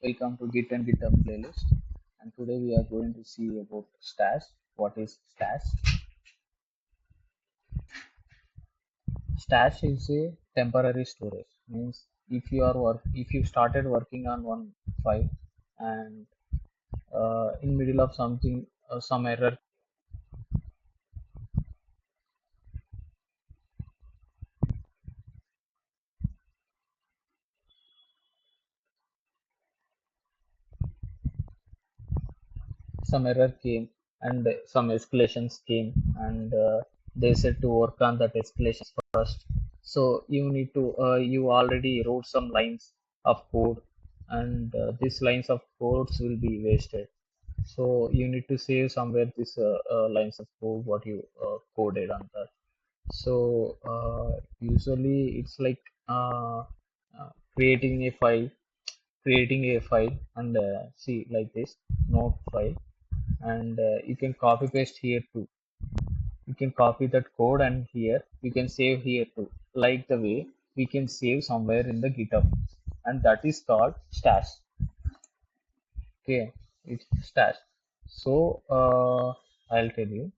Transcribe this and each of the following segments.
welcome to Git and GitHub playlist. And today we are going to see about Stash. What is Stash? Stash is a temporary storage. Means if you started working on one file and in middle of something, some error, came and some escalations came and they said to work on that escalation first. So you already wrote some lines of code and these lines of codes will be wasted. So you need to save somewhere this lines of code what you coded on that. So usually it's like uh, creating a file, and see like this node file, and you can copy paste here too. You can copy that code and here you can save here too, like the way we can save somewhere in the GitHub, and that is called Stash. Okay, it's Stash. So I'll tell you.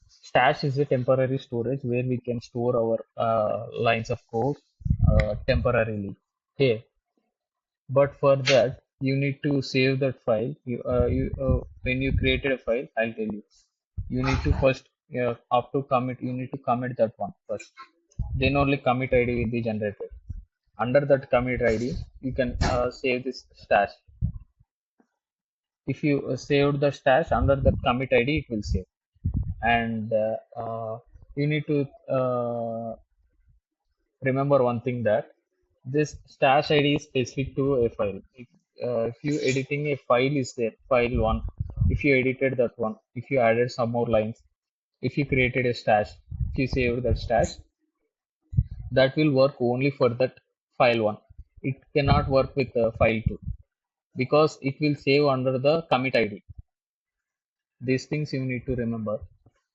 Stash is a temporary storage where we can store our lines of code temporarily. Okay, but for that you need to save that file. When you created a file, I'll tell you. You need to first, up to commit. You need to commit that one first. Then only commit ID will be generated. Under that commit ID, you can save this stash. If you saved the stash under that commit ID, it will save. And you need to remember one thing, that this stash ID is specific to a file. If you editing a file is there, file one. If you edited that one, if you added some more lines, if you created a stash, if you saved that stash, that will work only for that file one. It cannot work with file two because it will save under the commit ID. These things you need to remember.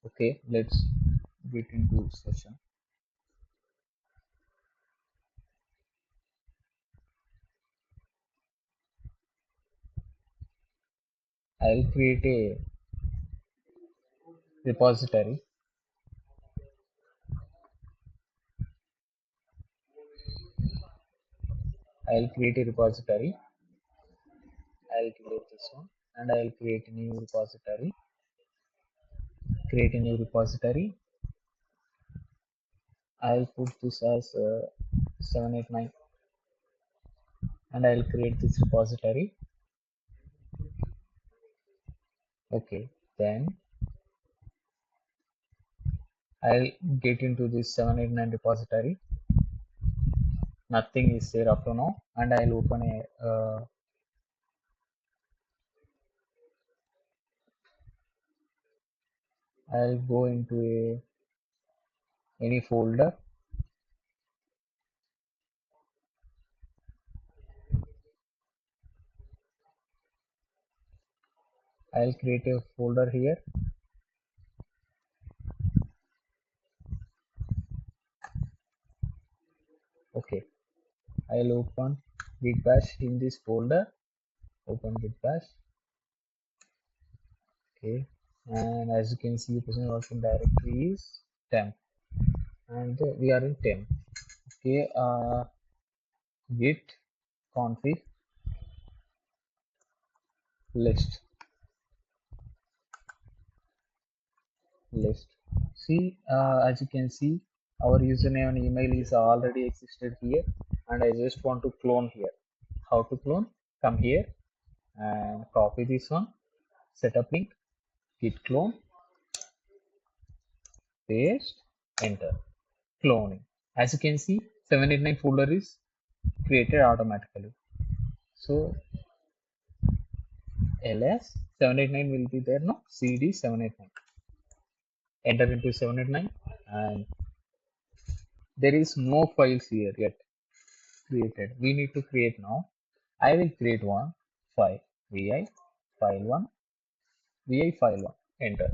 Okay, let's get into session. I'll create a repository. I'll create a repository. I'll create this one, and I'll create a new repository. Create a new repository. I'll put this as 789, and I'll create this repository. Okay, then I'll get into this 789 repository. Nothing is there up to now, and I'll open a I'll go into any folder. I'll create a folder here. Okay, I'll open git bash in this folder. Open git bash. Okay, and as you can see, the person working directory is temp, and we are in temp. Okay, git config list. See, as you can see, our username and email is already existed here, and I just want to clone here. How to clone? Come here and copy this one, setup link, git clone, paste, enter. Cloning. As you can see, 789 folder is created automatically. So ls 789 will be there now. cd 789. Enter into 789, and there is no files here yet created. We need to create now. I will create one file, vi file one, vi file one. Enter,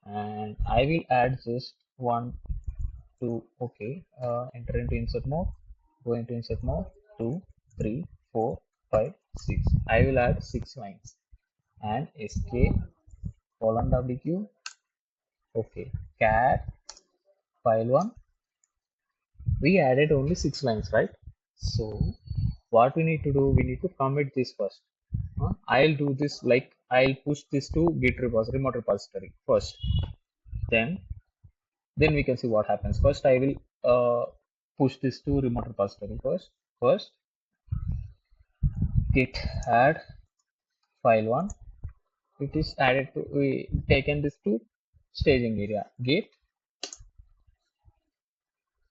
and I will add just one 2. Okay, enter into insert mode, go into insert mode, 2, 3, 4, 5, 6. I will add 6 lines and escape colon wq. Okay, cat file1. We added only 6 lines, right? So what we need to do, we need to commit this first. I'll do this like I'll push this to git repository, remote repository first. Then we can see what happens. First I will push this to remote repository first. Git add file1. It is added to, we taken this to staging area. Git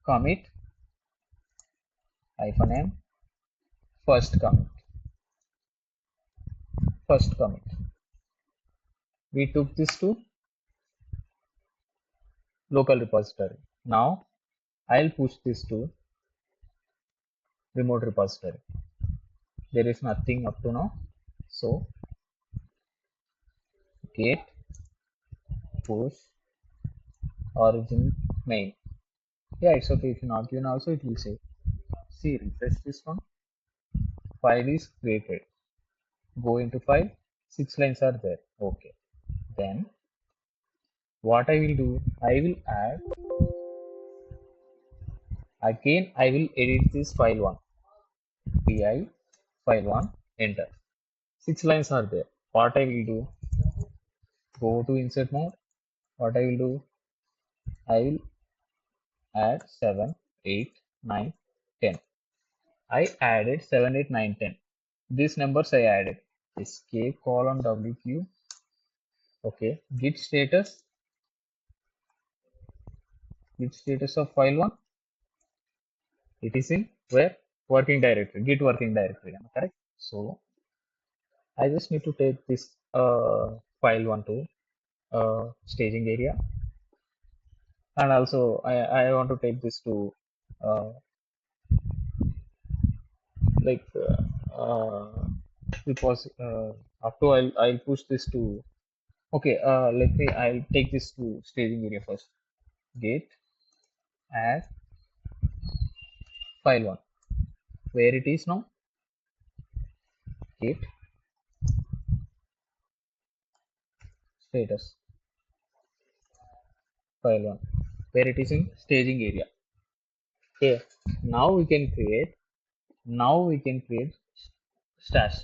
commit -m first commit. We took this to local repository. Now I'll push this to remote repository. There is nothing up to now. So git push origin main. Yeah, it's okay. If you not given also, it will say. See, refresh this one. File is created. Go into file. 6 lines are there. Okay. Then what I will do, I will add again. I will edit this file1. pi file1. Enter. 6 lines are there. What I will do, go to insert mode. What I will do, I will add 7, 8, 9, 10. I added 7, 8, 9, 10. These numbers I added. Escape colon wq. Okay. Git status of file1. It is in where? Working directory. Git working directory. Am I correct? So I just need to take this file1 to staging area, and also I want to take this to like because up to I'll push this to. Okay, let me. I'll take this to staging area first. Git add file1. Where it is now? Git status file1. Where it is in staging area. Okay. Now we can create. Stash.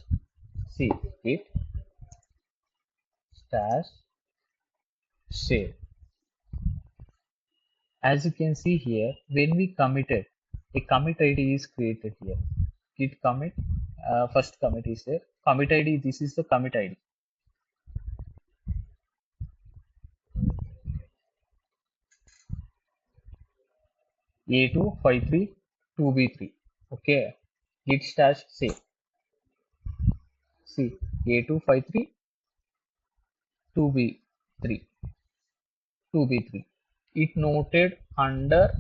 See, git stash save. As you can see here, when we committed, a commit ID is created here. Git commit, first commit is there. Commit ID, this is the commit ID. A253 2B3. Okay. Git stash save. See, A253 2B3. 2B3. It noted under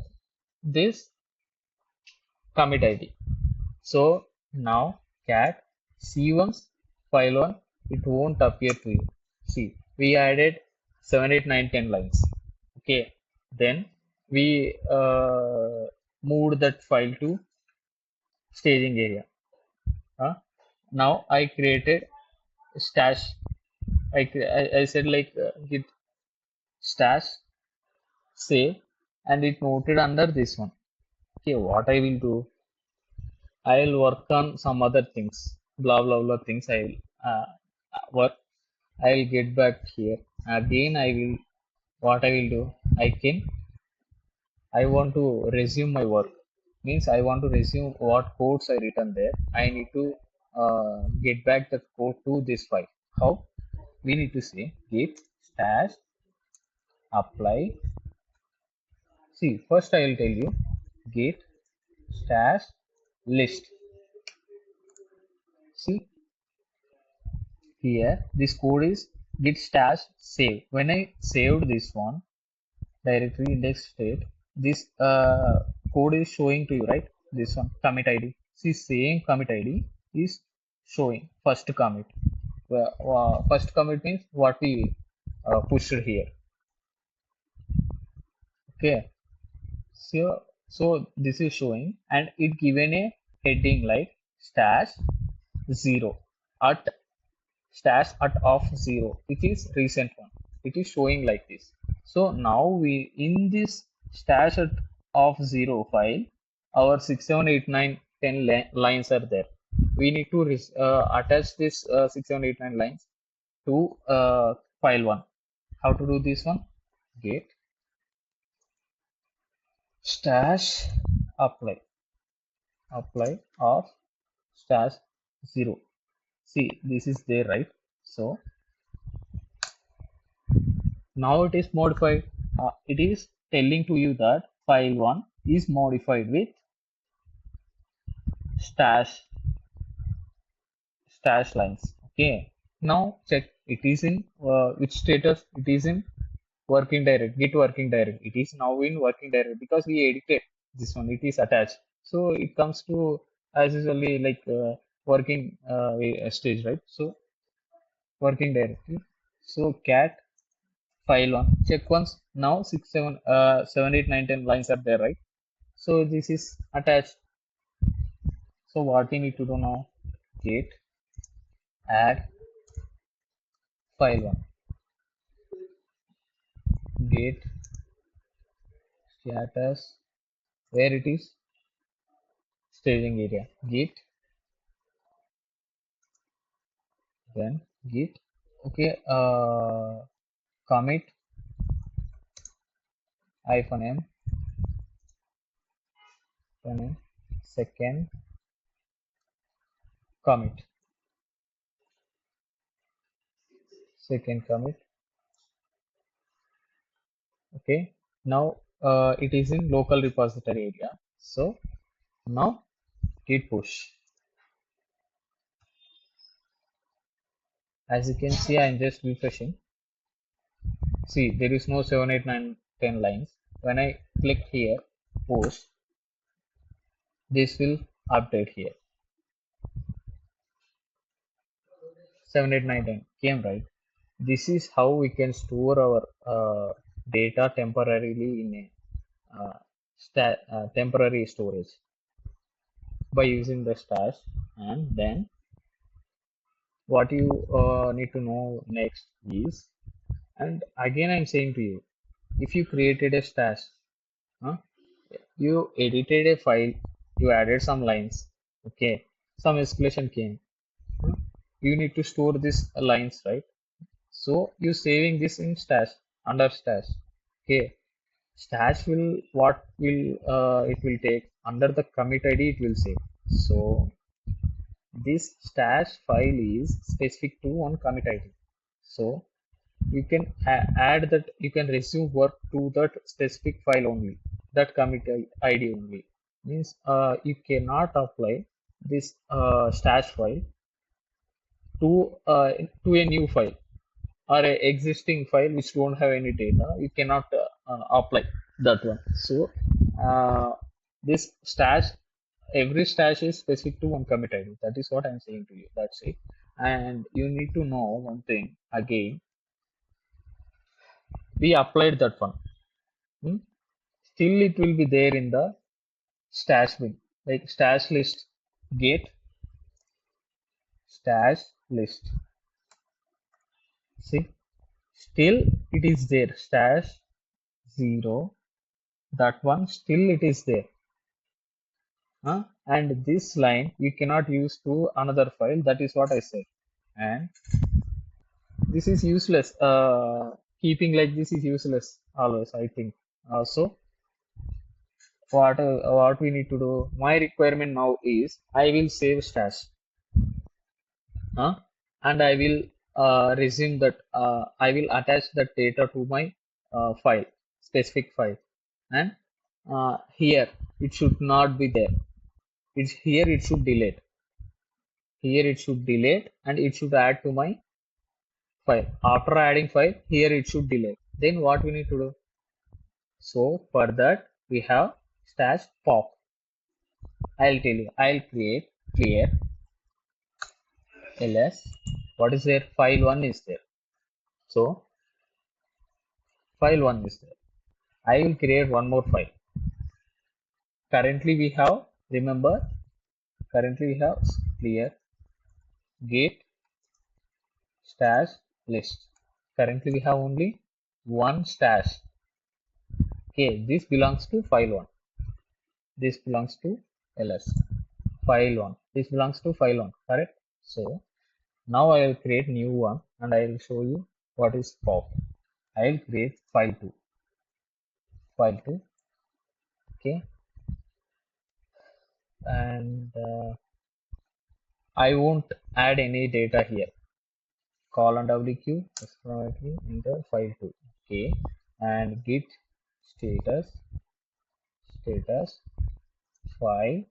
this commit ID. So now cat C1's file1, it won't appear to you. See, we added 7, 8, 9, 10 lines. Okay, then we moved that file to staging area. Now I created stash. I said like git stash save, and it noted under this one. Okay, what I will do, I'll work on some other things, blah blah blah things. I will work. I'll get back here again. What I will do, I want to resume my work. Means I want to resume what codes I written there. I need to get back the code to this file. How? We need to say git stash apply. See, first I will tell you git stash list. See, here this code is git stash save. When I saved this one, directory index state, this code is showing to you, right? This one commit ID. See, same commit ID is showing first commit. First commit means what we pushed here. Okay, So this is showing, and it given a heading like stash 0 at stash at of 0, which is recent one. It is showing like this. So now we in this stash at of 0 file, our 6, 7, 8, 9, 10 lines are there. We need to attach this 6, 7, 8, 9 lines to file 1. How to do this one? Get stash apply of stash 0. See, this is there, right? So now it is modified. It is telling to you that file 1 is modified with stash lines. Okay. Now check it is in which status it is in working direct, git working direct. It is now in working direct because we edited this one. It is attached. So it comes to as usually like working stage, right? So working directory. So cat file 1 check once. Now 6, 7, 7, 8, 9, 10 lines are there, right? So this is attached. So what we need to do now? Git add file 1. Git status where it is staging area. Git then git. Okay. Commit -m second commit okay. Now it is in local repository area. So now git push. As you can see, I'm just refreshing. See, there is no 7, 8, 9, 10 lines. When I click here push, this will update here. 7, 8, 9, 10 came, right? This is how we can store our data temporarily in a temporary storage by using the stash. And then what you need to know next is, and again I'm saying to you, if you created a stash, you edited a file, you added some lines, okay, some escalation came, you need to store these lines, right? So you saving this in stash, under stash. Okay, stash will what will it will take under the commit ID it will save. So this stash file is specific to one commit ID. So you can add that, you can resume work to that specific file only, that commit ID only. Means you cannot apply this stash file to a new file or a existing file which don't have any data. You cannot apply that one. So this stash, every stash is specific to one commit ID. That is what I'm saying to you. That's it. And you need to know one thing again. We applied that one. Still it will be there in the stash bin, like stash list get stash list. See, still it is there, stash 0, that one still it is there. And this line we cannot use to another file. That is what I said. And this is useless. Keeping like this is useless always, I think. So what we need to do? My requirement now is I will save stash, and I will resume that. I will attach that data to my file, specific file, and here it should not be there. It's here it should delete. Here it should delete, and it should add to my file. After adding file, here it should delete. Then what we need to do? So for that we have stash pop. I'll tell you. I'll create clear ls. What is there? File 1 is there. So file 1 is there. I will create one more file. Currently we have, remember, currently we have clear get stash list. Currently we have only one stash. Okay, this belongs to file 1. This belongs to ls. File 1. This belongs to file 1, correct? So now I will create new one and I will show you what is pop. I will create file 2. File 2. Okay, and I won't add any data here. Colon wq exclamatory enter file 2. Okay, and git status file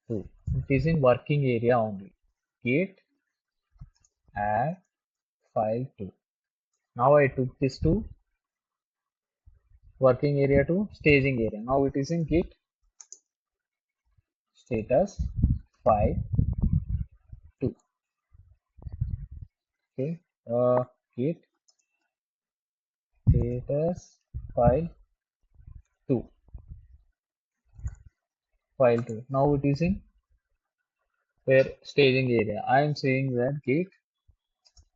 2. It is in working area only. Git add file 2. Now I took this to working area to staging area. Now it is in git status file 2. Okay, git status file 2. File 2. Now it is in where staging area. I am saying that git,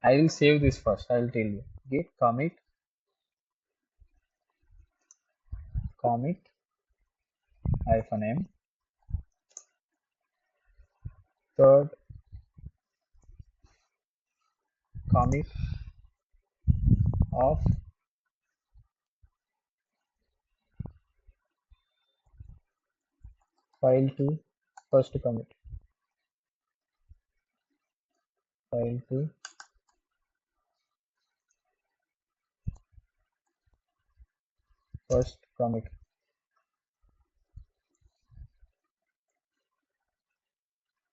I will save this first. I will tell you. Git commit -m third commit of file 2 first commit file 2 first commit.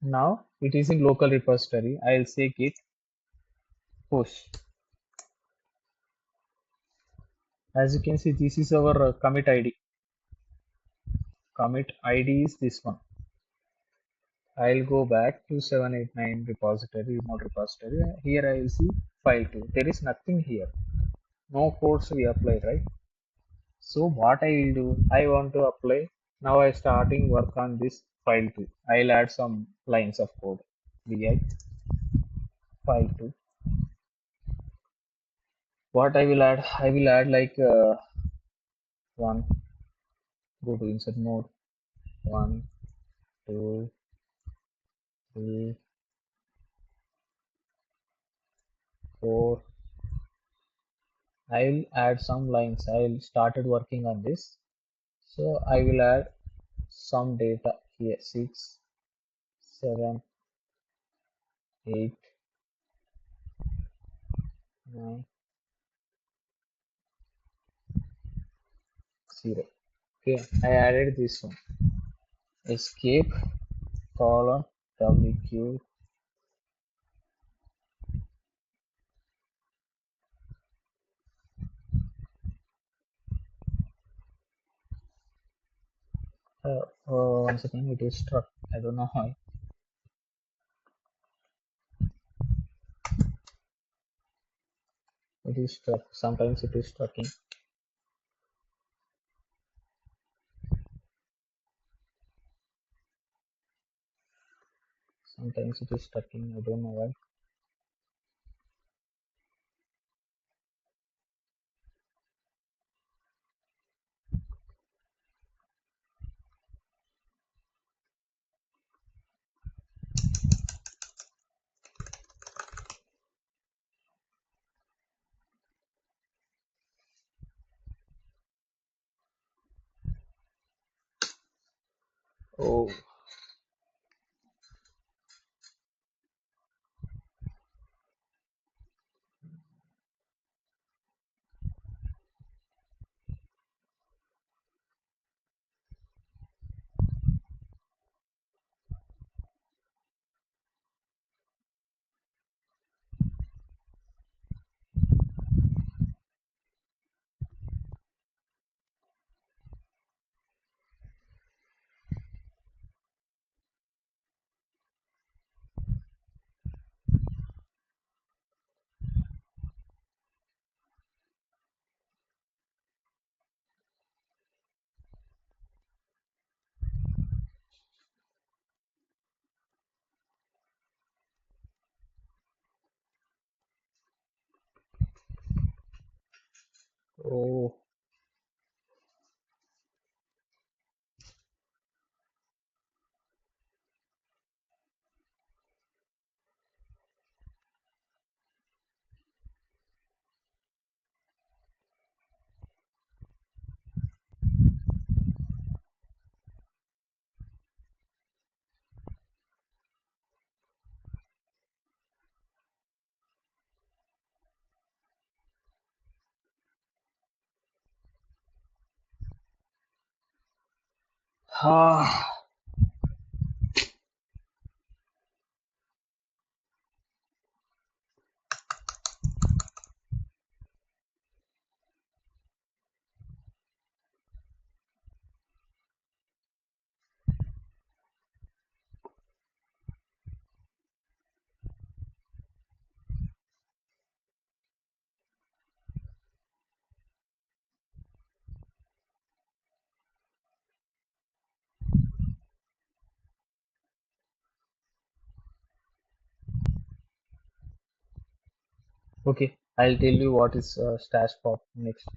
Now it is in local repository. I will say git push. As you can see, this is our commit ID. Commit ID is this one. I'll go back to 789 repository, remote repository. Here I will see file 2. There is nothing here. No codes we apply, right? So what I will do, I want to apply. Now I starting work on this file 2. I'll add some lines of code. Vi file 2. What I will add? I will add like one. Go to insert mode. 1, 2, 3, 4. I will add some lines. I will started working on this. So I will add some data here 6, 7, 8, 9, 0. Okay, I added this one. Escape colon wq one second, it is struck. I don't know how. It is struck. Sometimes it is strucking. Sometimes it is strucking. I don't know why. Oh, Oh, ah, okay. I'll tell you what is stash pop next.